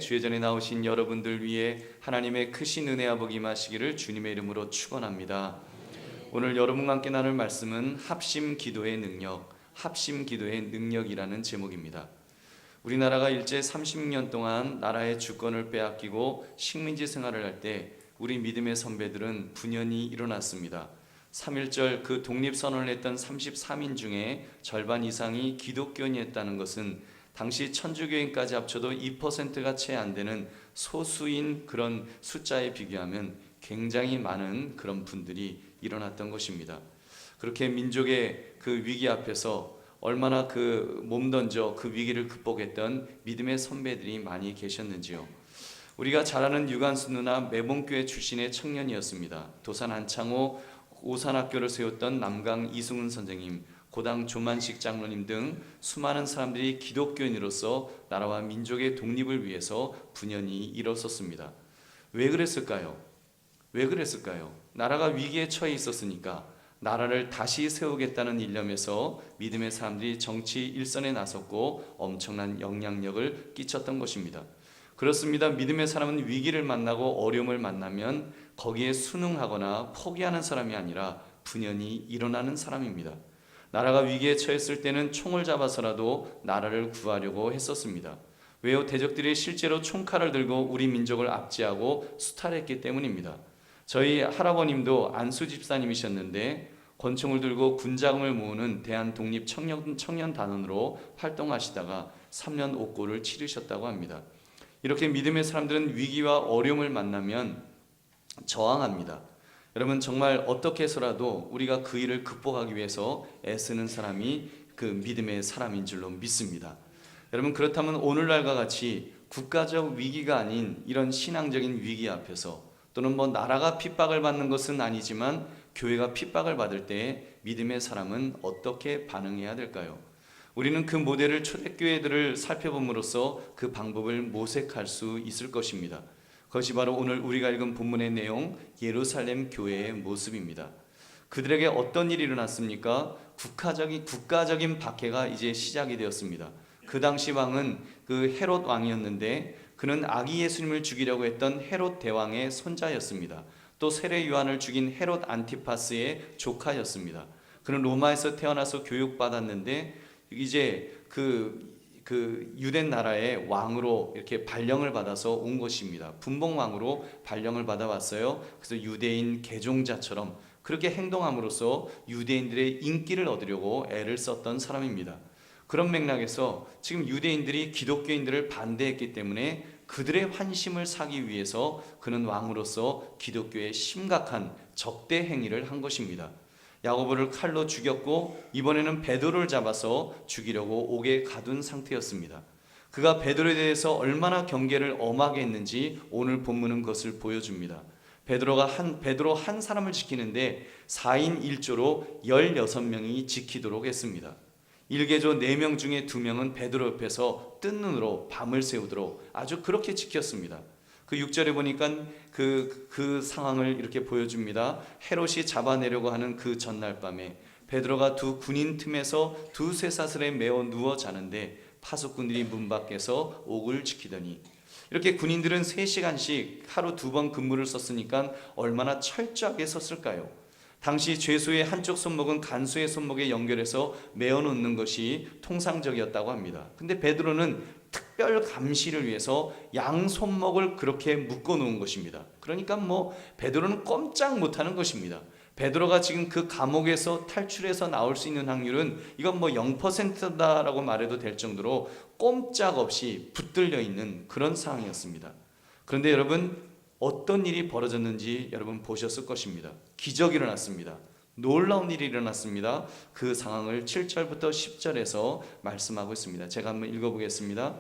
주의 전에 나오신 여러분들 위해 하나님의 크신 은혜와 복이 임하시기를 주님의 이름으로 축원합니다. 오늘 여러분과 함께 나눌 말씀은 합심 기도의 능력이라는 제목입니다. 우리나라가 일제 30년 동안 나라의 주권을 빼앗기고 식민지 생활을 할 때 우리 믿음의 선배들은 분연히 일어났습니다. 3.1절 그 독립선언을 했던 33인 중에 절반 이상이 기독교인이었다는 것은 당시 천주교인까지 합쳐도 2%가 채 안 되는 소수인 그런 숫자에 비교하면 굉장히 많은 그런 분들이 일어났던 것입니다. 그렇게 민족의 그 위기 앞에서 얼마나 그 몸던져 그 위기를 극복했던 믿음의 선배들이 많이 계셨는지요. 우리가 잘 아는 유관수 누나 매봉교회 출신의 청년이었습니다. 도산 한창호 오산학교를 세웠던 남강 이승훈 선생님, 고당 조만식 장로님 등 수많은 사람들이 기독교인으로서 나라와 민족의 독립을 위해서 분연히 일어섰습니다. 왜 그랬을까요? 나라가 위기에 처해 있었으니까 나라를 다시 세우겠다는 일념에서 믿음의 사람들이 정치 일선에 나섰고 엄청난 영향력을 끼쳤던 것입니다. 그렇습니다. 믿음의 사람은 위기를 만나고 어려움을 만나면 거기에 순응하거나 포기하는 사람이 아니라 분연히 일어나는 사람입니다. 나라가 위기에 처했을 때는 총을 잡아서라도 나라를 구하려고 했었습니다. 왜요? 대적들이 실제로 총칼을 들고 우리 민족을 압제하고 수탈했기 때문입니다. 저희 할아버님도 안수 집사님이셨는데 권총을 들고 군자금을 모으는 대한독립청년단원으로 활동하시다가 3년 옥고를 치르셨다고 합니다. 이렇게 믿음의 사람들은 위기와 어려움을 만나면 저항합니다. 여러분, 정말 어떻게 해서라도 우리가 그 일을 극복하기 위해서 애쓰는 사람이 그 믿음의 사람인 줄로 믿습니다. 여러분, 그렇다면 오늘날과 같이 국가적 위기가 아닌 이런 신앙적인 위기 앞에서 또는 나라가 핍박을 받는 것은 아니지만 교회가 핍박을 받을 때 믿음의 사람은 어떻게 반응해야 될까요? 우리는 그 모델을 초대교회들을 살펴봄으로써 그 방법을 모색할 수 있을 것입니다. 그것이 바로 오늘 우리가 읽은 본문의 내용, 예루살렘 교회의 모습입니다. 그들에게 어떤 일이 일어났습니까? 국가적인 박해가 이제 시작이 되었습니다. 그 당시 왕은 그 헤롯 왕이었는데 그는 아기 예수님을 죽이려고 했던 헤롯 대왕의 손자였습니다. 또 세례 요한을 죽인 헤롯 안티파스의 조카였습니다. 그는 로마에서 태어나서 교육받았는데 이제 그 유대 나라의 왕으로 이렇게 발령을 받아서 온 것입니다. 분봉왕으로 발령을 받아왔어요. 그래서 유대인 개종자처럼 그렇게 행동함으로써 유대인들의 인기를 얻으려고 애를 썼던 사람입니다. 그런 맥락에서 지금 유대인들이 기독교인들을 반대했기 때문에 그들의 환심을 사기 위해서 그는 왕으로서 기독교에 심각한 적대 행위를 한 것입니다. 야고보를 칼로 죽였고 이번에는 베드로를 잡아서 죽이려고 옥에 가둔 상태였습니다. 그가 베드로에 대해서 얼마나 경계를 엄하게 했는지 오늘 본문은 그것을 보여줍니다. 베드로 한 사람을 지키는데 4인 1조로 16명이 지키도록 했습니다. 일개조 4명 중에 2명은 베드로 옆에서 뜬 눈으로 밤을 새우도록 아주 그렇게 지켰습니다. 그 6절에 보니까 그 상황을 이렇게 보여줍니다. 헤롯이 잡아내려고 하는 그 전날 밤에 베드로가 두 군인 틈에서 두 쇠사슬에 매어 누워 자는데 파수꾼들이 문 밖에서 옥을 지키더니, 이렇게 군인들은 3시간씩 하루 2번 근무를 썼으니까 얼마나 철저하게 섰을까요? 당시 죄수의 한쪽 손목은 간수의 손목에 연결해서 메어 놓는 것이 통상적이었다고 합니다. 근데 베드로는 특별 감시를 위해서 양 손목을 그렇게 묶어 놓은 것입니다. 그러니까 베드로는 꼼짝 못하는 것입니다. 베드로가 지금 그 감옥에서 탈출해서 나올 수 있는 확률은 이건 0%다라고 말해도 될 정도로 꼼짝없이 붙들려 있는 그런 상황이었습니다. 그런데 여러분, 어떤 일이 벌어졌는지 여러분 보셨을 것입니다. 기적이 일어났습니다. 놀라운 일이 일어났습니다. 그 상황을 7절부터 10절에서 말씀하고 있습니다. 제가 한번 읽어보겠습니다.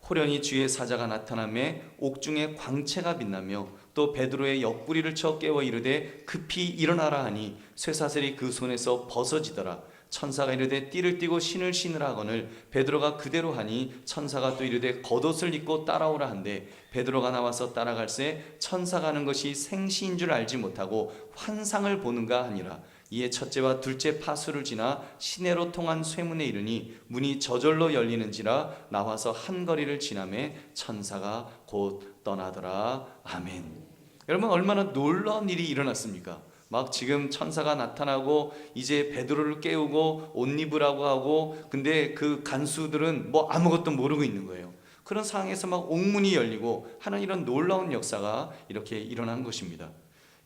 호련히 주의 사자가 나타나매 옥중에 광채가 빛나며 또 베드로의 옆구리를 쳐 깨워 이르되 급히 일어나라 하니 쇠사슬이 그 손에서 벗어지더라. 천사가 이르되 띠를 띠고 신을 신으라 하거늘 베드로가 그대로 하니 천사가 또 이르되 겉옷을 입고 따라오라 한데 베드로가 나와서 따라갈새 천사가 하는 것이 생시인 줄 알지 못하고 환상을 보는가 하니라. 이에 첫째와 둘째 파수를 지나 시내로 통한 쇠문에 이르니 문이 저절로 열리는지라 나와서 한 거리를 지나매 천사가 곧 떠나더라. 아멘. 여러분, 얼마나 놀라운 일이 일어났습니까? 막 지금 천사가 나타나고 이제 베드로를 깨우고 옷 입으라고 하고, 근데 그 간수들은 뭐 아무것도 모르고 있는 거예요. 그런 상황에서 막 옥문이 열리고 하는 이런 놀라운 역사가 이렇게 일어난 것입니다.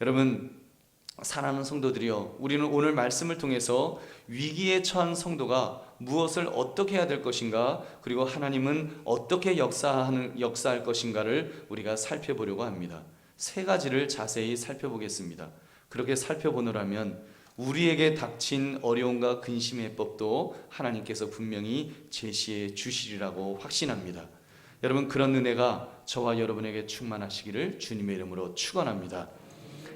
여러분, 사랑하는 성도들이여, 우리는 오늘 말씀을 통해서 위기에 처한 성도가 무엇을 어떻게 해야 될 것인가, 그리고 하나님은 어떻게 역사할 것인가를 우리가 살펴보려고 합니다. 세 가지를 자세히 살펴보겠습니다. 그렇게 살펴보노라면 우리에게 닥친 어려움과 근심의 법도 하나님께서 분명히 제시해 주시리라고 확신합니다. 여러분, 그런 은혜가 저와 여러분에게 충만하시기를 주님의 이름으로 축원합니다.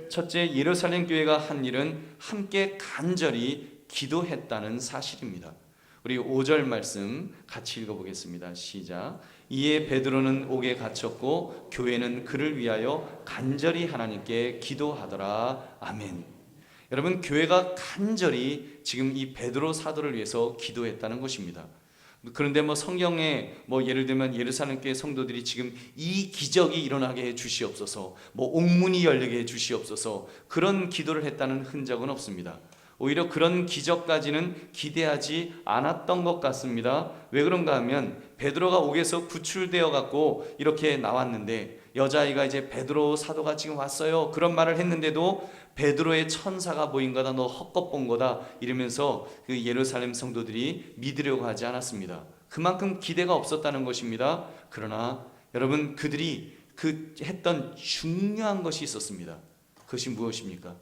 첫째, 예루살렘 교회가 한 일은 함께 간절히 기도했다는 사실입니다. 우리 5절 말씀 같이 읽어보겠습니다. 시작. 이에 베드로는 옥에 갇혔고 교회는 그를 위하여 간절히 하나님께 기도하더라. 아멘. 여러분, 교회가 간절히 지금 이 베드로 사도를 위해서 기도했다는 것입니다. 그런데 성경에 예를 들면 예루살렘 교회 성도들이 지금 이 기적이 일어나게 해 주시옵소서, 옥문이 열리게 해 주시옵소서, 그런 기도를 했다는 흔적은 없습니다. 오히려 그런 기적까지는 기대하지 않았던 것 같습니다. 왜 그런가 하면 베드로가 옥에서 구출되어 갖고 이렇게 나왔는데, 여자아이가 이제 베드로 사도가 지금 왔어요, 그런 말을 했는데도 베드로의 천사가 보인 거다, 너 헛것 본 거다 이러면서 그 예루살렘 성도들이 믿으려고 하지 않았습니다. 그만큼 기대가 없었다는 것입니다. 그러나 여러분, 그들이 했던 중요한 것이 있었습니다. 그것이 무엇입니까?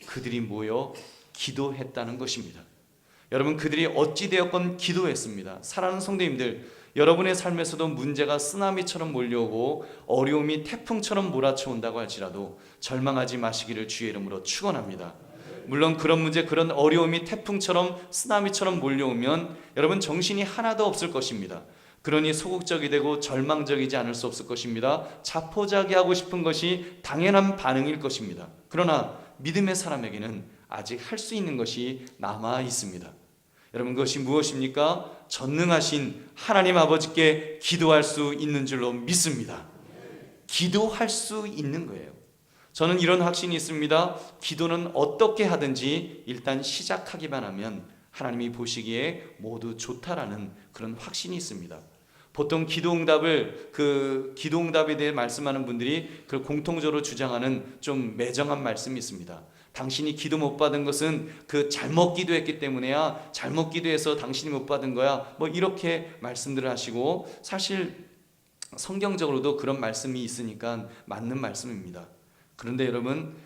그들이 모여 기도했다는 것입니다. 여러분, 그들이 어찌되었건 기도했습니다. 사랑하는 성도님들, 여러분의 삶에서도 문제가 쓰나미처럼 몰려오고 어려움이 태풍처럼 몰아쳐온다고 할지라도 절망하지 마시기를 주의 이름으로 축원합니다. 물론 그런 문제, 그런 어려움이 태풍처럼 쓰나미처럼 몰려오면 여러분 정신이 하나도 없을 것입니다. 그러니 소극적이 되고 절망적이지 않을 수 없을 것입니다. 자포자기하고 싶은 것이 당연한 반응일 것입니다. 그러나 믿음의 사람에게는 아직 할 수 있는 것이 남아 있습니다. 여러분, 그것이 무엇입니까? 전능하신 하나님 아버지께 기도할 수 있는 줄로 믿습니다. 기도할 수 있는 거예요. 저는 이런 확신이 있습니다. 기도는 어떻게 하든지 일단 시작하기만 하면 하나님이 보시기에 모두 좋다라는 그런 확신이 있습니다. 보통 기도응답에 대해 말씀하는 분들이 그 공통적으로 주장하는 좀 매정한 말씀이 있습니다. 당신이 기도 못 받은 것은 잘못 기도했기 때문에야, 잘못 기도해서 당신이 못 받은 거야, 이렇게 말씀들을 하시고, 사실 성경적으로도 그런 말씀이 있으니까 맞는 말씀입니다. 그런데 여러분,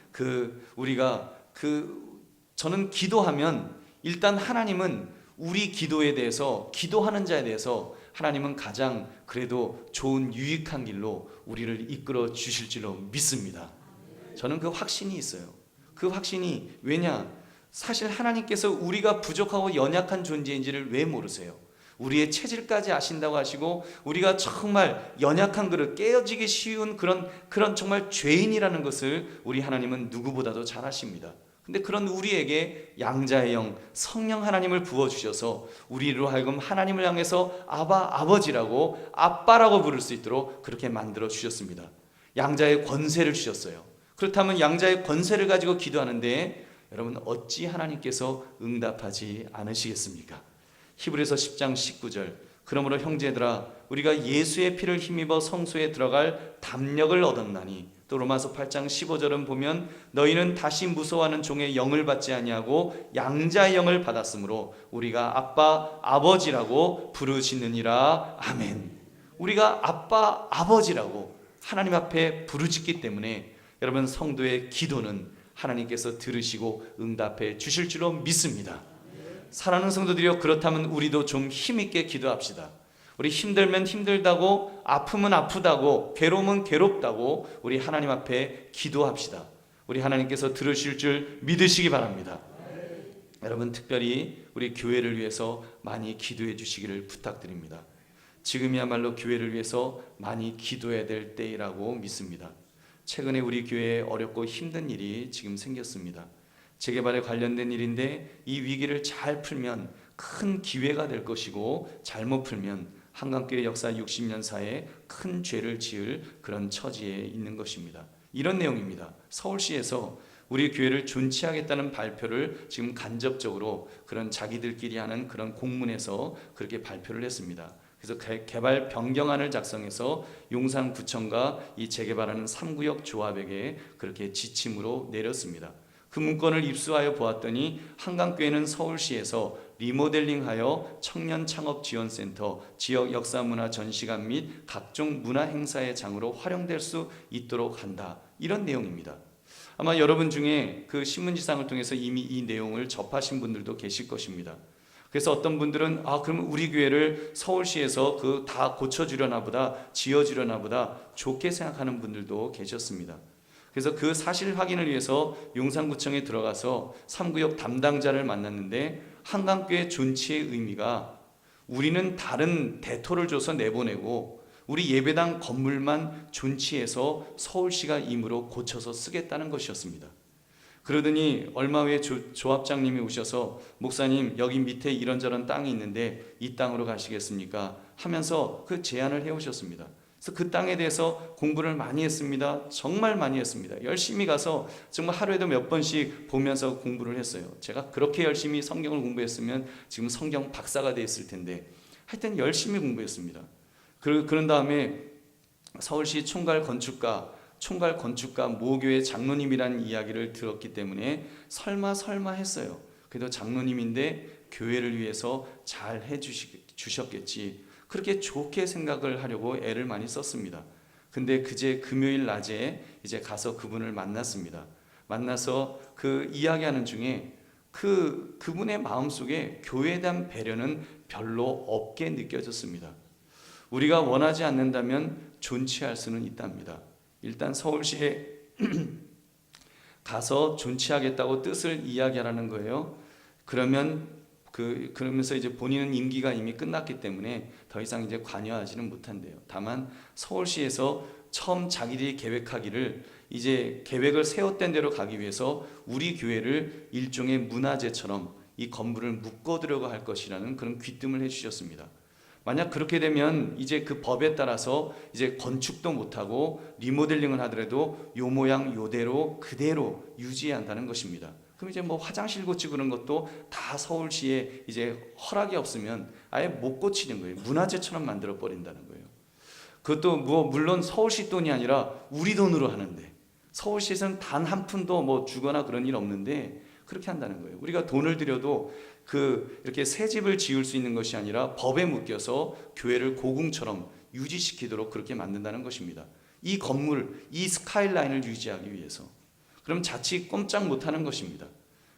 저는 기도하면 일단 하나님은 우리 기도에 대해서, 기도하는 자에 대해서 하나님은 가장 그래도 좋은 유익한 길로 우리를 이끌어 주실 줄로 믿습니다. 저는 그 확신이 있어요. 그 확신이 왜냐? 사실 하나님께서 우리가 부족하고 연약한 존재인지를 왜 모르세요? 우리의 체질까지 아신다고 하시고, 우리가 정말 연약한 그릇, 깨어지기 쉬운 그런 정말 죄인이라는 것을 우리 하나님은 누구보다도 잘 아십니다. 근데 그런 우리에게 양자의 영, 성령 하나님을 부어주셔서 우리로 하여금 하나님을 향해서 아버지라고, 아빠라고 부를 수 있도록 그렇게 만들어 주셨습니다. 양자의 권세를 주셨어요. 그렇다면 양자의 권세를 가지고 기도하는데 여러분, 어찌 하나님께서 응답하지 않으시겠습니까? 히브리서 10장 19절, 그러므로 형제들아, 우리가 예수의 피를 힘입어 성소에 들어갈 담력을 얻었나니, 또 로마서 8장 15절은 보면 너희는 다시 무서워하는 종의 영을 받지 아니하고 양자의 영을 받았으므로 우리가 아빠 아버지라고 부르짖느니라. 아멘. 우리가 아빠 아버지라고 하나님 앞에 부르짖기 때문에 여러분, 성도의 기도는 하나님께서 들으시고 응답해 주실 줄로 믿습니다. 사랑하는 성도들이여, 그렇다면 우리도 좀 힘있게 기도합시다. 우리 힘들면 힘들다고, 아프면 아프다고, 괴로우면 괴롭다고 우리 하나님 앞에 기도합시다. 우리 하나님께서 들으실 줄 믿으시기 바랍니다. 여러분, 특별히 우리 교회를 위해서 많이 기도해 주시기를 부탁드립니다. 지금이야말로 교회를 위해서 많이 기도해야 될 때이라고 믿습니다. 최근에 우리 교회에 어렵고 힘든 일이 지금 생겼습니다. 재개발에 관련된 일인데 이 위기를 잘 풀면 큰 기회가 될 것이고 잘못 풀면 한강교회 역사 60년 사이에 큰 죄를 지을 그런 처지에 있는 것입니다. 이런 내용입니다. 서울시에서 우리 교회를 존치하겠다는 발표를 지금 간접적으로 그런 자기들끼리 하는 그런 공문에서 그렇게 발표를 했습니다. 그래서 개발 변경안을 작성해서 용산구청과 이 재개발하는 3구역 조합에게 그렇게 지침으로 내렸습니다. 그 문건을 입수하여 보았더니 한강교회는 서울시에서 리모델링하여 청년창업지원센터, 지역 역사문화 전시관 및 각종 문화행사의 장으로 활용될 수 있도록 한다. 이런 내용입니다. 아마 여러분 중에 그 신문지상을 통해서 이미 이 내용을 접하신 분들도 계실 것입니다. 그래서 어떤 분들은 그러면 우리 교회를 서울시에서 그 다 고쳐주려나 보다, 지어주려나 보다 좋게 생각하는 분들도 계셨습니다. 그래서 그 사실 확인을 위해서 용산구청에 들어가서 3구역 담당자를 만났는데 한강교회 존치의 의미가 우리는 다른 대토를 줘서 내보내고 우리 예배당 건물만 존치해서 서울시가 임으로 고쳐서 쓰겠다는 것이었습니다. 그러더니 얼마 후에 조합장님이 오셔서 목사님 여기 밑에 이런저런 땅이 있는데 이 땅으로 가시겠습니까? 하면서 그 제안을 해오셨습니다. 그래서 그 땅에 대해서 공부를 많이 했습니다. 정말 많이 했습니다. 열심히 가서 정말 하루에도 몇 번씩 보면서 공부를 했어요. 제가 그렇게 열심히 성경을 공부했으면 지금 성경 박사가 됐을 텐데 하여튼 열심히 공부했습니다. 그런 다음에 서울시 총괄 건축가 모교회 장로님이라는 이야기를 들었기 때문에 설마 했어요. 그래도 장로님인데 교회를 위해서 잘 해주셨겠지. 그렇게 좋게 생각을 하려고 애를 많이 썼습니다. 근데 그제 금요일 낮에 이제 가서 그분을 만났습니다. 만나서 그 이야기하는 중에 그분의 마음속에 교회에 대한 배려는 별로 없게 느껴졌습니다. 우리가 원하지 않는다면 존치할 수는 있답니다. 일단 서울시에 가서 존치하겠다고 뜻을 이야기하라는 거예요. 그러면서 이제 본인은 임기가 이미 끝났기 때문에 더 이상 이제 관여하지는 못한대요. 다만 서울시에서 처음 자기들이 계획하기를 이제 계획을 세웠던 대로 가기 위해서 우리 교회를 일종의 문화재처럼 이 건물을 묶어 들어갈 것이라는 그런 귀뜸을 해주셨습니다. 만약 그렇게 되면 이제 그 법에 따라서 이제 건축도 못하고 리모델링을 하더라도 요 모양 요대로 그대로 유지해야 한다는 것입니다. 그럼 이제 뭐 화장실 고치고 그런 것도 다 서울시에 이제 허락이 없으면 아예 못 고치는 거예요. 문화재처럼 만들어 버린다는 거예요. 그것도 물론 서울시 돈이 아니라 우리 돈으로 하는데 서울시에서는 단 한 푼도 뭐 주거나 그런 일 없는데 그렇게 한다는 거예요. 우리가 돈을 들여도 이렇게 새 집을 지을 수 있는 것이 아니라 법에 묶여서 교회를 고궁처럼 유지시키도록 그렇게 만든다는 것입니다. 이 건물, 이 스카이라인을 유지하기 위해서. 그럼 자칫 꼼짝 못하는 것입니다.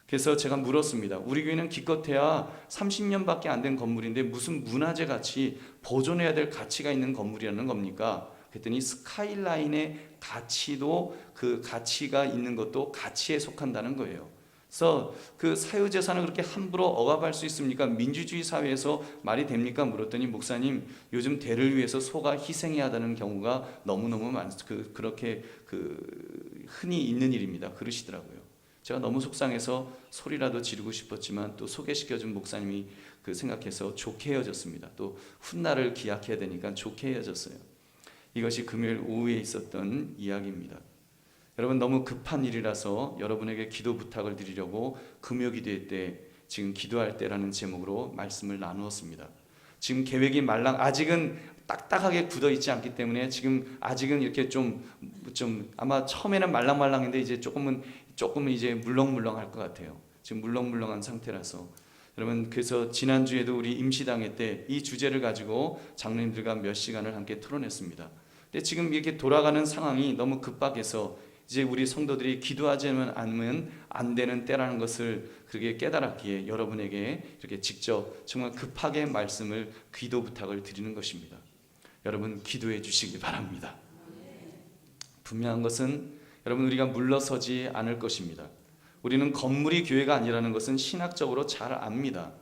그래서 제가 물었습니다. 우리 교회는 기껏해야 30년밖에 안 된 건물인데 무슨 문화재 같이 보존해야 될 가치가 있는 건물이라는 겁니까? 그랬더니 스카이라인의 가치도 그 가치가 있는 것도 가치에 속한다는 거예요. 그래서 그 사유재산을 그렇게 함부로 억압할 수 있습니까? 민주주의 사회에서 말이 됩니까? 물었더니 목사님 요즘 대를 위해서 소가 희생해야 하는 경우가 너무너무 그렇게 흔히 있는 일입니다. 그러시더라고요. 제가 너무 속상해서 소리라도 지르고 싶었지만 또 소개시켜준 목사님이 생각해서 좋게 헤어졌습니다. 또 훗날을 기약해야 되니까 좋게 헤어졌어요. 이것이 금요일 오후에 있었던 이야기입니다. 여러분 너무 급한 일이라서 여러분에게 기도 부탁을 드리려고 금요기도회 때 지금 기도할 때라는 제목으로 말씀을 나누었습니다. 지금 계획이 아직은 딱딱하게 굳어 있지 않기 때문에 지금 아직은 이렇게 좀 아마 처음에는 말랑말랑인데 이제 조금은 이제 물렁물렁할 것 같아요. 지금 물렁물렁한 상태라서 여러분 그래서 지난주에도 우리 임시당회 때 이 주제를 가지고 장로님들과 몇 시간을 함께 토론했습니다. 근데 지금 이렇게 돌아가는 상황이 너무 급박해서 이제 우리 성도들이 기도하지 않으면 안 되는 때라는 것을 그렇게 깨달았기에 여러분에게 이렇게 직접 정말 급하게 말씀을 기도 부탁을 드리는 것입니다. 여러분 기도해 주시기 바랍니다. 분명한 것은 여러분 우리가 물러서지 않을 것입니다. 우리는 건물이 교회가 아니라는 것은 신학적으로 잘 압니다.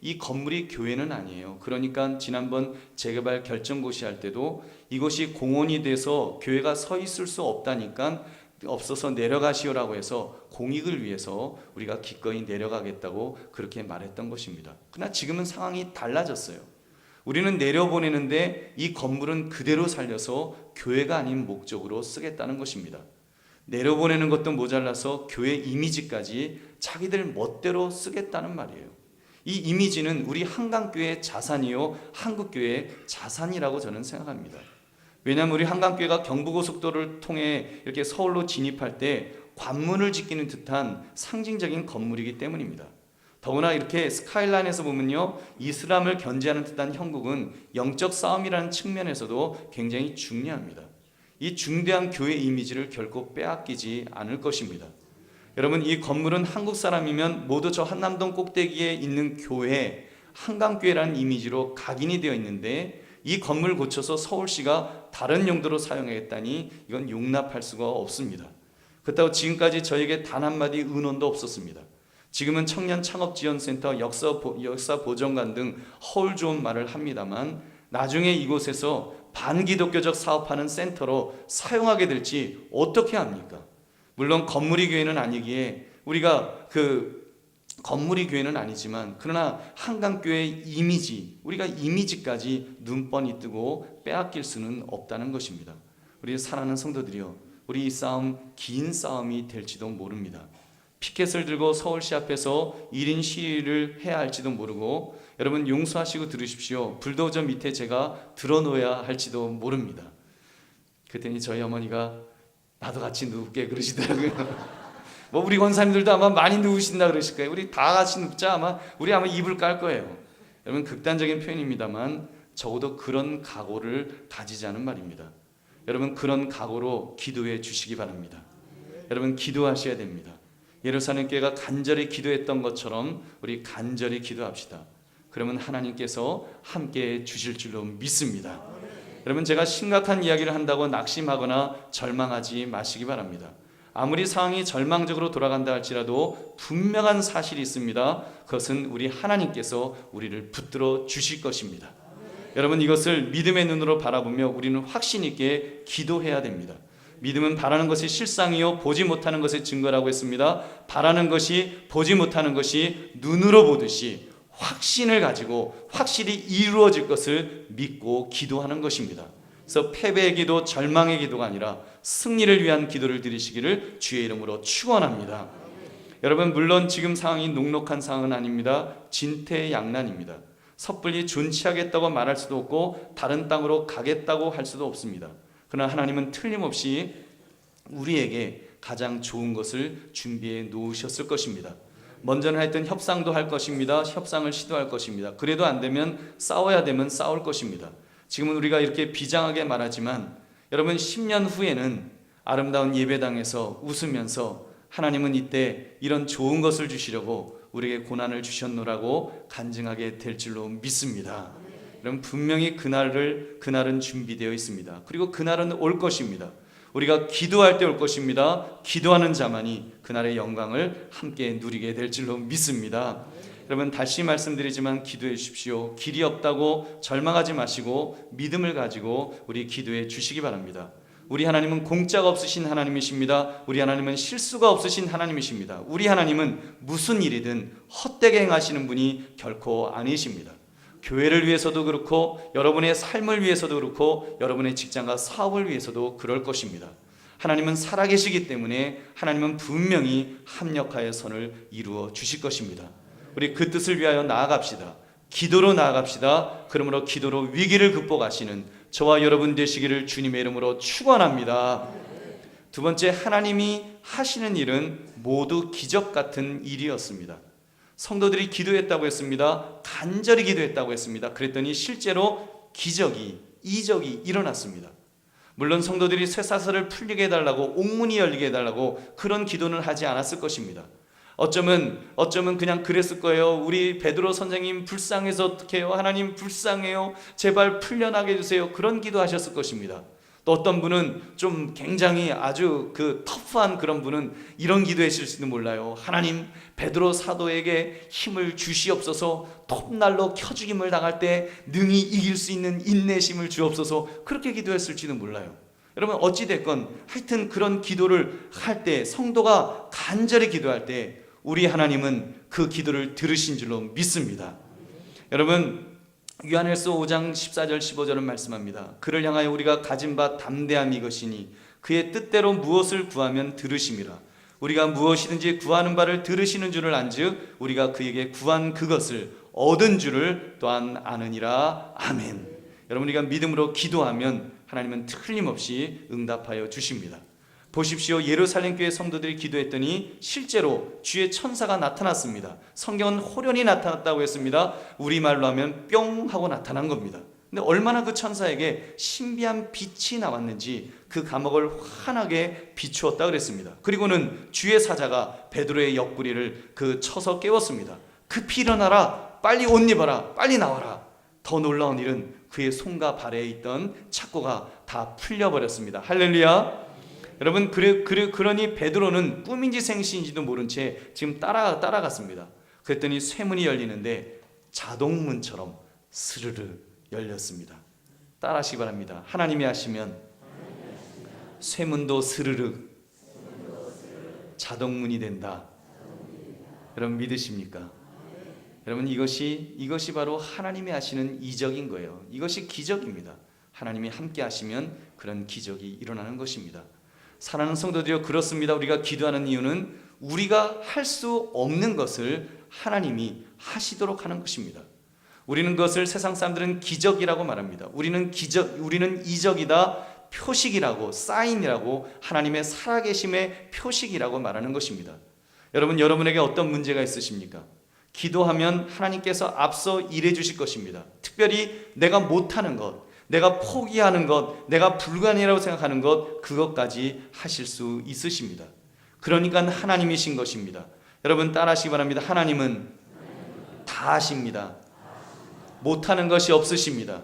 이 건물이 교회는 아니에요. 그러니까 지난번 재개발 결정고시 할 때도 이것이 공원이 돼서 교회가 서 있을 수 없다니까 없어서 내려가시오라고 해서 공익을 위해서 우리가 기꺼이 내려가겠다고 그렇게 말했던 것입니다. 그러나 지금은 상황이 달라졌어요. 우리는 내려보내는데 이 건물은 그대로 살려서 교회가 아닌 목적으로 쓰겠다는 것입니다. 내려보내는 것도 모자라서 교회 이미지까지 자기들 멋대로 쓰겠다는 말이에요. 이 이미지는 우리 한강교회의 자산이요 한국교회의 자산이라고 저는 생각합니다. 왜냐하면 우리 한강교회가 경부고속도로를 통해 이렇게 서울로 진입할 때 관문을 지키는 듯한 상징적인 건물이기 때문입니다. 더구나 이렇게 스카이라인에서 보면요, 이슬람을 견제하는 듯한 형국은 영적 싸움이라는 측면에서도 굉장히 중요합니다. 이 중대한 교회 이미지를 결코 빼앗기지 않을 것입니다. 여러분, 이 건물은 한국 사람이면 모두 저 한남동 꼭대기에 있는 교회, 한강교회라는 이미지로 각인이 되어 있는데 이 건물을 고쳐서 서울시가 다른 용도로 사용하겠다니 이건 용납할 수가 없습니다. 그렇다고 지금까지 저에게 단 한마디 의논도 없었습니다. 지금은 청년 창업지원센터, 역사보정관 등 허울 좋은 말을 합니다만 나중에 이곳에서 반기독교적 사업하는 센터로 사용하게 될지 어떻게 합니까? 물론 건물이 교회는 아니기에 우리가 건물이 교회는 아니지만 그러나 한강교회의 이미지, 우리가 이미지까지 눈번이 뜨고 빼앗길 수는 없다는 것입니다. 우리 사랑하는 성도들이여, 우리 이 싸움 긴 싸움이 될지도 모릅니다. 피켓을 들고 서울시 앞에서 1인 시위를 해야 할지도 모르고, 여러분 용서하시고 들으십시오. 불도저 밑에 제가 들어놓아야 할지도 모릅니다. 그랬더니 저희 어머니가 나도 같이 누울게 그러시더라고요. 뭐 우리 권사님들도 아마 많이 누우신다 그러실 거예요. 우리 다 같이 눕자. 우리 아마 이불 깔 거예요. 여러분 극단적인 표현입니다만 적어도 그런 각오를 가지자는 말입니다. 여러분 그런 각오로 기도해 주시기 바랍니다. 여러분 기도하셔야 됩니다. 예루살렘 교회가 간절히 기도했던 것처럼 우리 간절히 기도합시다. 그러면 하나님께서 함께해 주실 줄로 믿습니다. 여러분 제가 심각한 이야기를 한다고 낙심하거나 절망하지 마시기 바랍니다. 아무리 상황이 절망적으로 돌아간다 할지라도 분명한 사실이 있습니다. 그것은 우리 하나님께서 우리를 붙들어 주실 것입니다. 여러분 이것을 믿음의 눈으로 바라보며 우리는 확신 있게 기도해야 됩니다. 믿음은 바라는 것이 실상이요 보지 못하는 것의 증거라고 했습니다. 바라는 것이 보지 못하는 것이 눈으로 보듯이 확신을 가지고 확실히 이루어질 것을 믿고 기도하는 것입니다. 그래서 패배의 기도, 절망의 기도가 아니라 승리를 위한 기도를 드리시기를 주의 이름으로 축원합니다. 여러분 물론 지금 상황이 녹록한 상황은 아닙니다. 진퇴양난입니다. 섣불리 존치하겠다고 말할 수도 없고 다른 땅으로 가겠다고 할 수도 없습니다. 그러나 하나님은 틀림없이 우리에게 가장 좋은 것을 준비해 놓으셨을 것입니다. 먼저는 하여튼 협상도 할 것입니다. 협상을 시도할 것입니다. 그래도 안 되면 싸워야 되면 싸울 것입니다. 지금은 우리가 이렇게 비장하게 말하지만 여러분 10년 후에는 아름다운 예배당에서 웃으면서 하나님은 이때 이런 좋은 것을 주시려고 우리에게 고난을 주셨노라고 간증하게 될 줄로 믿습니다. 여러분 분명히 그날은 준비되어 있습니다. 그리고 그날은 올 것입니다. 우리가 기도할 때 올 것입니다. 기도하는 자만이 그날의 영광을 함께 누리게 될 줄로 믿습니다. 여러분 다시 말씀드리지만 기도해 주십시오. 길이 없다고 절망하지 마시고 믿음을 가지고 우리 기도해 주시기 바랍니다. 우리 하나님은 공짜가 없으신 하나님이십니다. 우리 하나님은 실수가 없으신 하나님이십니다. 우리 하나님은 무슨 일이든 헛되게 행하시는 분이 결코 아니십니다. 교회를 위해서도 그렇고 여러분의 삶을 위해서도 그렇고 여러분의 직장과 사업을 위해서도 그럴 것입니다. 하나님은 살아계시기 때문에 하나님은 분명히 합력하여 선을 이루어 주실 것입니다. 우리 그 뜻을 위하여 나아갑시다. 기도로 나아갑시다. 그러므로 기도로 위기를 극복하시는 저와 여러분 되시기를 주님의 이름으로 축원합니다. 두 번째, 하나님이 하시는 일은 모두 기적 같은 일이었습니다. 성도들이 기도했다고 했습니다. 간절히 기도했다고 했습니다. 그랬더니 실제로 기적이, 이적이 일어났습니다. 물론 성도들이 쇠사슬을 풀리게 해달라고, 옥문이 열리게 해달라고 그런 기도는 하지 않았을 것입니다. 어쩌면 그냥 그랬을 거예요. 우리 베드로 선생님 불쌍해서 어떡해요? 하나님 불쌍해요. 제발 풀려나게 해주세요. 그런 기도하셨을 것입니다. 또 어떤 분은 좀 굉장히 아주 터프한 그런 분은 이런 기도했을지도 몰라요. 하나님 베드로 사도에게 힘을 주시옵소서. 톱날로 켜죽임을 당할 때 능히 이길 수 있는 인내심을 주옵소서. 그렇게 기도했을지도 몰라요. 여러분 어찌 됐건 하여튼 그런 기도를 할 때, 성도가 간절히 기도할 때 우리 하나님은 그 기도를 들으신 줄로 믿습니다. 여러분 요한일서 5장 14절 15절은 말씀합니다. 그를 향하여 우리가 가진 바 담대함이 이것이니 그의 뜻대로 무엇을 구하면 들으심이라. 우리가 무엇이든지 구하는 바를 들으시는 줄을 안즉 우리가 그에게 구한 그것을 얻은 줄을 또한 아느니라. 아멘. 여러분 우리가 믿음으로 기도하면 하나님은 틀림없이 응답하여 주십니다. 보십시오. 예루살렘 교회 성도들이 기도했더니 실제로 주의 천사가 나타났습니다. 성경은 호련히 나타났다고 했습니다. 우리말로 하면 뿅 하고 나타난 겁니다. 근데 얼마나 그 천사에게 신비한 빛이 나왔는지 그 감옥을 환하게 비추었다 그랬습니다. 그리고는 주의 사자가 베드로의 옆구리를 쳐서 깨웠습니다. 급히 일어나라, 빨리 옷 입어라, 빨리 나와라. 더 놀라운 일은 그의 손과 발에 있던 착고가 다 풀려버렸습니다. 할렐루야. 여러분 그러니 베드로는 꿈인지 생시인지도 모른 채 지금 따라갔습니다. 그랬더니 쇠문이 열리는데 자동문처럼 스르르 열렸습니다. 따라하시기 바랍니다. 하나님이 하시면 쇠문도 스르르 자동문이 된다. 여러분 믿으십니까? 여러분 이것이 바로 하나님이 하시는 이적인 거예요. 이것이 기적입니다. 하나님이 함께 하시면 그런 기적이 일어나는 것입니다. 사랑하는 성도들이여, 그렇습니다. 우리가 기도하는 이유는 우리가 할 수 없는 것을 하나님이 하시도록 하는 것입니다. 우리는 그것을 세상 사람들은 기적이라고 말합니다. 우리는 이적이다, 표식이라고, 사인이라고, 하나님의 살아계심의 표식이라고 말하는 것입니다. 여러분에게 어떤 문제가 있으십니까? 기도하면 하나님께서 앞서 일해 주실 것입니다. 특별히 내가 못하는 것, 내가 포기하는 것, 내가 불가능이라고 생각하는 것, 그것까지 하실 수 있으십니다. 그러니까 하나님이신 것입니다. 여러분 따라하시기 바랍니다. 하나님은 다 하십니다. 못하는 것이 없으십니다.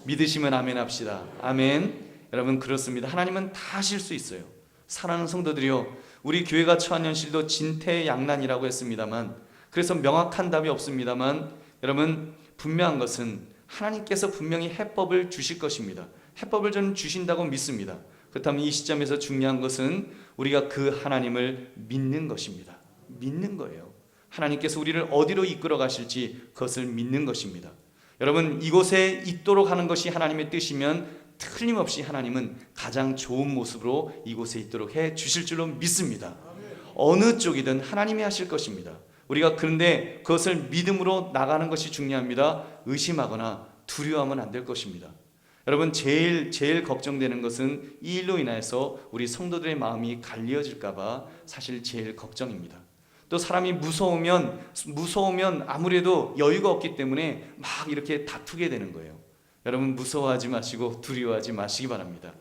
믿으시면 아멘 합시다. 아멘. 여러분 그렇습니다. 하나님은 다 하실 수 있어요. 사랑하는 성도들이요, 우리 교회가 처한 현실도 진퇴양난이라고 했습니다만, 그래서 명확한 답이 없습니다만, 여러분 분명한 것은 하나님께서 분명히 해법을 주실 것입니다. 해법을 저는 주신다고 믿습니다. 그렇다면 이 시점에서 중요한 것은 우리가 그 하나님을 믿는 것입니다. 믿는 거예요. 하나님께서 우리를 어디로 이끌어 가실지 그것을 믿는 것입니다. 여러분 이곳에 있도록 하는 것이 하나님의 뜻이면 틀림없이 하나님은 가장 좋은 모습으로 이곳에 있도록 해 주실 줄로 믿습니다. 어느 쪽이든 하나님이 하실 것입니다. 우리가 그런데 그것을 믿음으로 나가는 것이 중요합니다. 의심하거나 두려워하면 안 될 것입니다. 여러분 제일 걱정되는 것은 이 일로 인해서 우리 성도들의 마음이 갈리어질까 봐 사실 제일 걱정입니다. 또 사람이 무서우면 아무래도 여유가 없기 때문에 막 이렇게 다투게 되는 거예요. 여러분 무서워하지 마시고 두려워하지 마시기 바랍니다.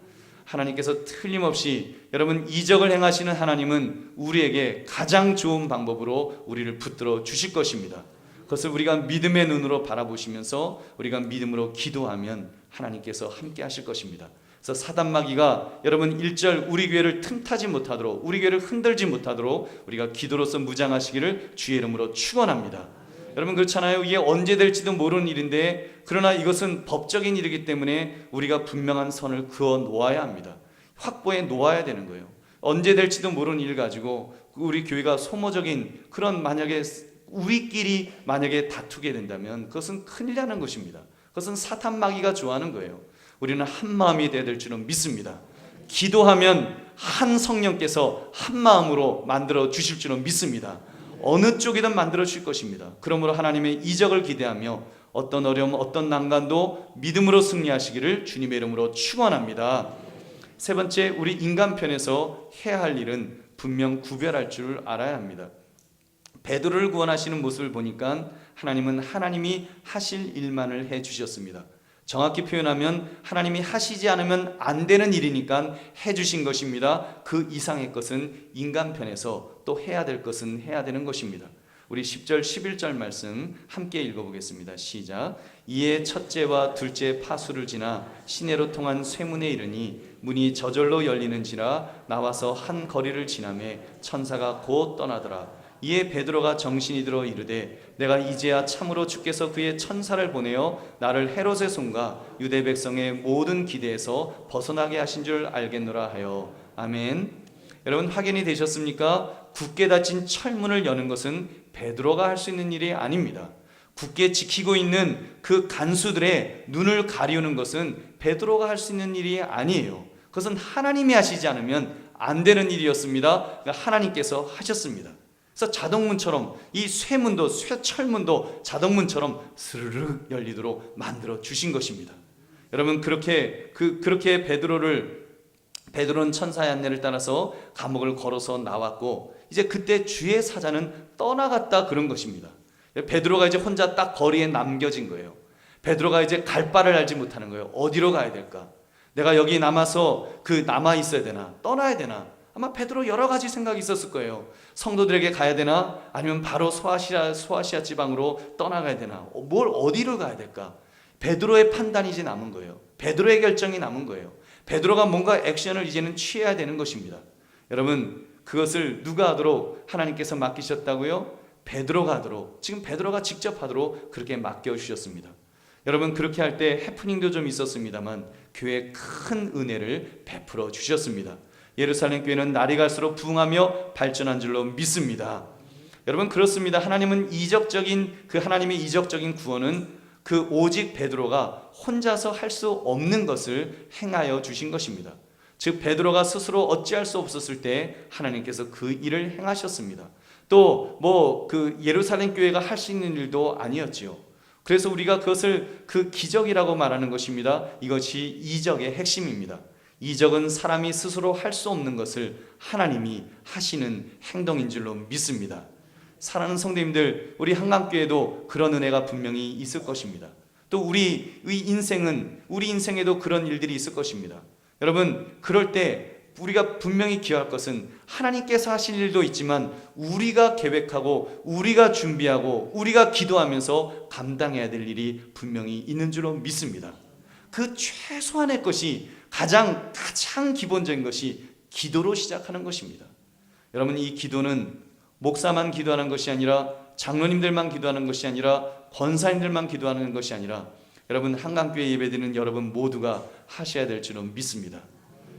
하나님께서 틀림없이 여러분 이적을 행하시는 하나님은 우리에게 가장 좋은 방법으로 우리를 붙들어 주실 것입니다. 그것을 우리가 믿음의 눈으로 바라보시면서 우리가 믿음으로 기도하면 하나님께서 함께 하실 것입니다. 그래서 사단마귀가 여러분 1절 우리 교회를 틈타지 못하도록, 우리 교회를 흔들지 못하도록 우리가 기도로서 무장하시기를 주의 이름으로 축원합니다. 여러분 그렇잖아요. 이게 언제 될지도 모르는 일인데, 그러나 이것은 법적인 일이기 때문에 우리가 분명한 선을 그어 놓아야 합니다. 확보해 놓아야 되는 거예요. 언제 될지도 모르는 일 가지고 우리 교회가 소모적인 그런, 만약에 우리끼리 만약에 다투게 된다면 그것은 큰일 나는 것입니다. 그것은 사탄 마귀가 좋아하는 거예요. 우리는 한 마음이 되어야 될 줄은 믿습니다. 기도하면 한 성령께서 한 마음으로 만들어 주실 줄은 믿습니다. 어느 쪽이든 만들어 주실 것입니다. 그러므로 하나님의 이적을 기대하며 어떤 어려움, 어떤 난간도 믿음으로 승리하시기를 주님의 이름으로 축원합니다. 세 번째, 우리 인간편에서 해야 할 일은 분명 구별할 줄 알아야 합니다. 베드로를 구원하시는 모습을 보니까 하나님은 하나님이 하실 일만을 해 주셨습니다. 정확히 표현하면 하나님이 하시지 않으면 안 되는 일이니까 해주신 것입니다. 그 이상의 것은 인간편에서 또 해야 될 것은 해야 되는 것입니다. 우리 10절 11절 말씀 함께 읽어보겠습니다. 시작. 이에 첫째와 둘째 파수를 지나 시내로 통한 쇠문에 이르니 문이 저절로 열리는지라 나와서 한 거리를 지나매 천사가 곧 떠나더라. 이에 베드로가 정신이 들어 이르되 내가 이제야 참으로 주께서 그의 천사를 보내어 나를 헤롯의 손과 유대 백성의 모든 기대에서 벗어나게 하신 줄 알겠노라 하여. 아멘. 여러분, 확인이 되셨습니까? 굳게 닫힌 철문을 여는 것은 베드로가 할 수 있는 일이 아닙니다. 굳게 지키고 있는 그 간수들의 눈을 가리우는 것은 베드로가 할 수 있는 일이 아니에요. 그것은 하나님이 하시지 않으면 안 되는 일이었습니다. 그러니까 하나님께서 하셨습니다. 그래서 자동문처럼 이 쇠문도 철문도 자동문처럼 스르륵 열리도록 만들어 주신 것입니다. 여러분, 그렇게 베드로는 천사의 안내를 따라서 감옥을 걸어서 나왔고, 이제 그때 주의 사자는 떠나갔다 그런 것입니다. 베드로가 이제 혼자 딱 거리에 남겨진 거예요. 베드로가 이제 갈 바를 알지 못하는 거예요. 어디로 가야 될까? 내가 여기 남아서 남아 있어야 되나? 떠나야 되나? 아마 베드로 여러 가지 생각이 있었을 거예요. 성도들에게 가야 되나? 아니면 바로 소아시아 지방으로 떠나가야 되나? 어디로 가야 될까? 베드로의 판단이 이제 남은 거예요. 베드로의 결정이 남은 거예요. 베드로가 뭔가 액션을 이제는 취해야 되는 것입니다. 여러분, 그것을 누가 하도록 하나님께서 맡기셨다고요? 베드로가 하도록, 지금 베드로가 직접 하도록 그렇게 맡겨주셨습니다. 여러분, 그렇게 할 때 해프닝도 좀 있었습니다만 교회에 큰 은혜를 베풀어 주셨습니다. 예루살렘 교회는 날이 갈수록 부흥하며 발전한 줄로 믿습니다. 여러분, 그렇습니다. 하나님의 이적적인 구원은 오직 베드로가 혼자서 할 수 없는 것을 행하여 주신 것입니다. 즉, 베드로가 스스로 어찌할 수 없었을 때 하나님께서 그 일을 행하셨습니다. 또 예루살렘 교회가 할 수 있는 일도 아니었지요. 그래서 우리가 그것을 기적이라고 말하는 것입니다. 이것이 이적의 핵심입니다. 이적은 사람이 스스로 할 수 없는 것을 하나님이 하시는 행동인 줄로 믿습니다. 사랑하는 성도님들, 우리 한강교회도 그런 은혜가 분명히 있을 것입니다. 또 우리 인생에도 그런 일들이 있을 것입니다. 여러분, 그럴 때 우리가 분명히 기억할 것은 하나님께서 하실 일도 있지만 우리가 계획하고 우리가 준비하고 우리가 기도하면서 감당해야 될 일이 분명히 있는 줄로 믿습니다. 그 최소한의 것이 가장 기본적인 것이 기도로 시작하는 것입니다. 여러분, 이 기도는 목사만 기도하는 것이 아니라 장로님들만 기도하는 것이 아니라 권사님들만 기도하는 것이 아니라 여러분, 한강교회 예배드리는 여러분 모두가 하셔야 될 줄은 믿습니다.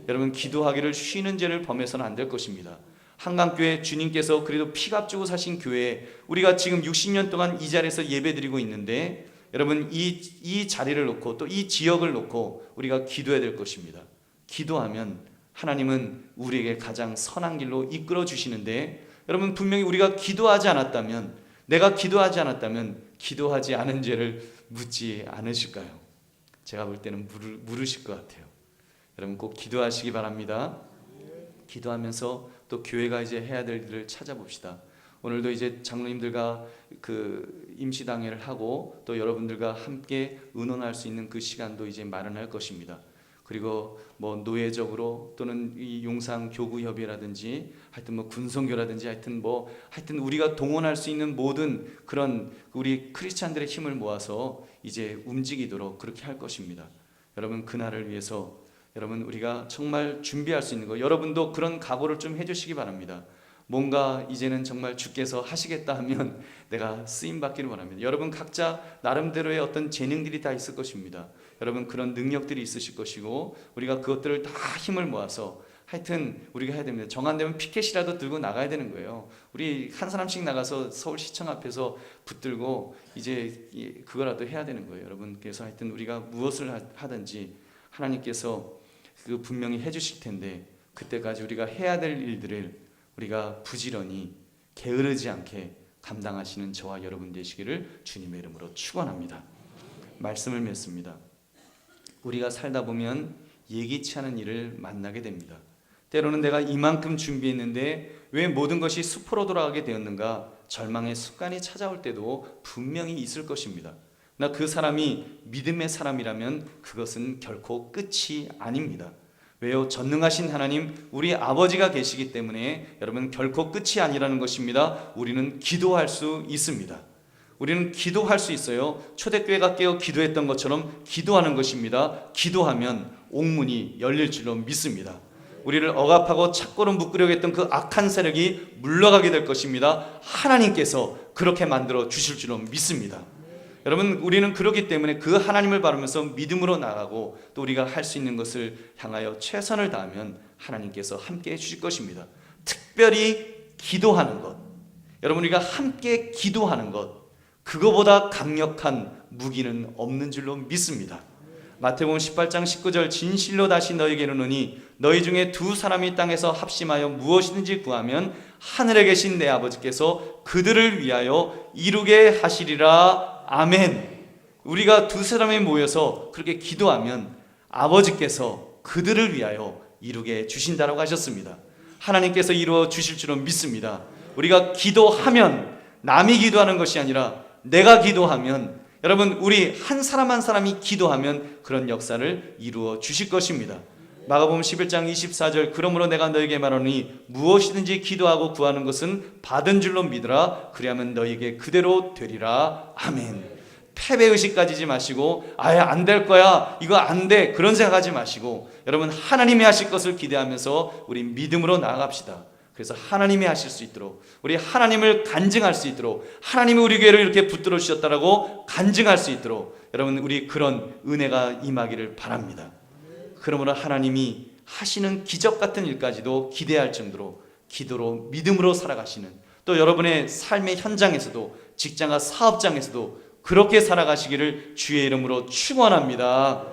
여러분, 기도하기를 쉬는 죄를 범해서는 안 될 것입니다. 한강교회 주님께서 그래도 피값 주고 사신 교회에 우리가 지금 60년 동안 이 자리에서 예배드리고 있는데, 여러분, 이 자리를 놓고 또 이 지역을 놓고 우리가 기도해야 될 것입니다. 기도하면 하나님은 우리에게 가장 선한 길로 이끌어 주시는데, 여러분, 분명히 우리가 내가 기도하지 않았다면 기도하지 않은 죄를 묻지 않으실까요? 제가 볼 때는 물으실 것 같아요. 여러분, 꼭 기도하시기 바랍니다. 기도하면서 또 교회가 이제 해야 될 일을 찾아봅시다. 오늘도 이제 장로님들과 임시당회를 하고 또 여러분들과 함께 의논할 수 있는 그 시간도 이제 마련할 것입니다. 그리고 노예적으로 또는 이 용상 교구 협의라든지 하여튼 군성교라든지 하여튼 우리가 동원할 수 있는 모든 그런 우리 크리스찬들의 힘을 모아서 이제 움직이도록 그렇게 할 것입니다. 여러분, 그날을 위해서 여러분, 우리가 정말 준비할 수 있는 거, 여러분도 그런 각오를 좀 해주시기 바랍니다. 뭔가 이제는 정말 주께서 하시겠다 하면 내가 쓰임 받기를 원합니다. 여러분, 각자 나름대로의 어떤 재능들이 다 있을 것입니다. 여러분, 그런 능력들이 있으실 것이고 우리가 그것들을 다 힘을 모아서 하여튼 우리가 해야 됩니다. 정 안 되면 피켓이라도 들고 나가야 되는 거예요. 우리 한 사람씩 나가서 서울시청 앞에서 붙들고 이제 그거라도 해야 되는 거예요. 여러분, 그래서 하여튼 우리가 무엇을 하든지 하나님께서 분명히 해주실 텐데, 그때까지 우리가 해야 될 일들을 우리가 부지런히 게으르지 않게 감당하시는 저와 여러분 되시기를 주님의 이름으로 축원합니다. 말씀을 맺습니다. 우리가 살다 보면 예기치 않은 일을 만나게 됩니다. 때로는 내가 이만큼 준비했는데 왜 모든 것이 수포로 돌아가게 되었는가, 절망의 순간이 찾아올 때도 분명히 있을 것입니다. 그러나 그 사람이 믿음의 사람이라면 그것은 결코 끝이 아닙니다. 왜요? 전능하신 하나님, 우리 아버지가 계시기 때문에 여러분, 결코 끝이 아니라는 것입니다. 우리는 기도할 수 있습니다. 우리는 기도할 수 있어요. 초대교회가 깨어 기도했던 것처럼 기도하는 것입니다. 기도하면 옥문이 열릴 줄로 믿습니다. 우리를 억압하고 착고로 묶으려고 했던 그 악한 세력이 물러가게 될 것입니다. 하나님께서 그렇게 만들어 주실 줄로 믿습니다. 여러분, 우리는 그렇기 때문에 그 하나님을 바라면서 믿음으로 나가고 또 우리가 할 수 있는 것을 향하여 최선을 다하면 하나님께서 함께 해 주실 것입니다. 특별히 기도하는 것, 여러분, 우리가 함께 기도하는 것, 그거보다 강력한 무기는 없는 줄로 믿습니다. 마태복음 18장 19절, 진실로 다시 너희에게 이르노니 너희 중에 두 사람이 땅에서 합심하여 무엇이든지 구하면 하늘에 계신 내 아버지께서 그들을 위하여 이루게 하시리라. 아멘. 우리가 두 사람이 모여서 그렇게 기도하면 아버지께서 그들을 위하여 이루게 주신다라고 하셨습니다. 하나님께서 이루어 주실 줄은 믿습니다. 우리가 기도하면 남이 기도하는 것이 아니라 내가 기도하면, 여러분, 우리 한 사람 한 사람이 기도하면 그런 역사를 이루어 주실 것입니다. 마가복음 11장 24절, 그러므로 내가 너에게 말하노니 무엇이든지 기도하고 구하는 것은 받은 줄로 믿으라. 그리하면 너에게 그대로 되리라. 아멘. 패배의식 가지지 마시고 아예 안 될 거야, 이거 안 돼, 그런 생각하지 마시고 여러분, 하나님이 하실 것을 기대하면서 우리 믿음으로 나아갑시다. 그래서 하나님이 하실 수 있도록, 우리 하나님을 간증할 수 있도록, 하나님이 우리 교회를 이렇게 붙들어 주셨다라고 간증할 수 있도록 여러분, 우리 그런 은혜가 임하기를 바랍니다. 그러므로 하나님이 하시는 기적 같은 일까지도 기대할 정도로 기도로 믿음으로 살아가시는, 또 여러분의 삶의 현장에서도 직장과 사업장에서도 그렇게 살아가시기를 주의 이름으로 축원합니다.